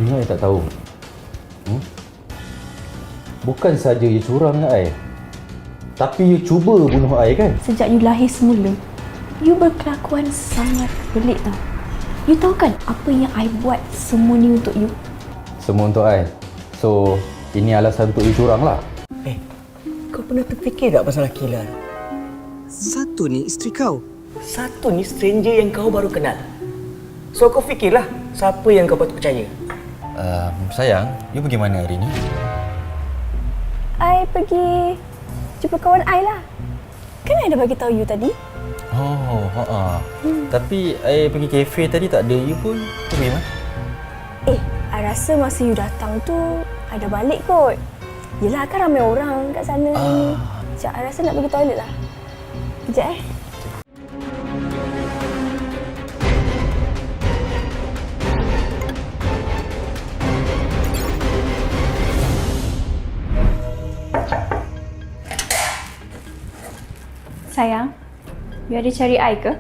You tak tahu. Bukan saja you curang dengan I, tapi you cuba bunuh I kan? Sejak you lahir semula, you berkelakuan sangat pelik tau. You tahu kan apa yang I buat semua ni untuk you? Semua untuk I. So, ini alasan untuk you curang lah. Kau pernah terfikir tak pasal Akilah? Satu ni isteri kau. Satu ni stranger yang kau baru kenal. So kau fikirlah siapa yang kau patut percaya. Sayang, you pergi mana hari ni? I pergi jumpa kawan I lah. Kan I dah bagi tahu you tadi? Oh, Tapi I pergi kafe tadi tak ada you pun. You pergi mana? I rasa masa you datang tu I dah balik kot. Yelah kan ramai orang kat sana ni. Sekejap, I rasa nak pergi toilet lah. Kejap Sayang, you ada cari I ke?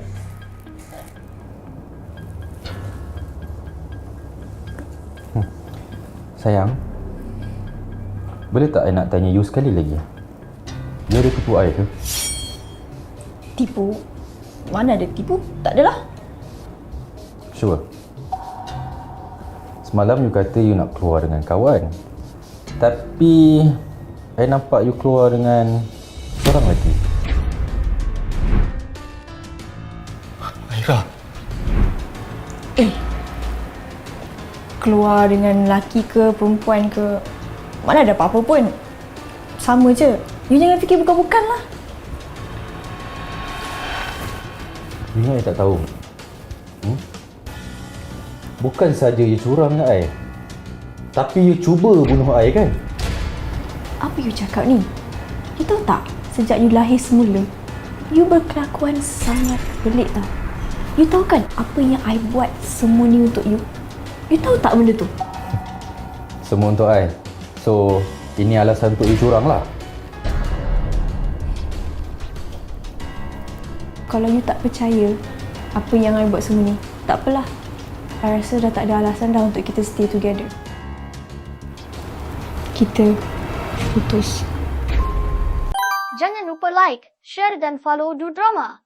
Sayang, boleh tak I nak tanya you sekali lagi? You ada tipu I ke? Tipu? Mana ada tipu? Tak adalah. Sure. Semalam you kata you nak keluar dengan kawan. Tapi I nampak you keluar dengan seorang lelaki. Aira. Keluar dengan lelaki ke perempuan ke, mana ada apa-apa pun. Sama je. You jangan fikir bukan-bukan lah. You tak tahu. Bukan saja you curang dengan I, tapi you cuba bunuh I kan? Apa you cakap ni? You tahu tak, sejak you lahir semula, you berkelakuan sangat pelik tau. You tahu kan apa yang I buat semua ni untuk you? You tahu tak benda tu? Semua untuk I. So, ini alasan untuk you curang lah. Kalau you tak percaya apa yang I buat semua ni, tak apalah. I rasa dah tak ada alasan dah untuk kita stay together. Kita putus. Jangan lupa like, share dan follow Du Drama.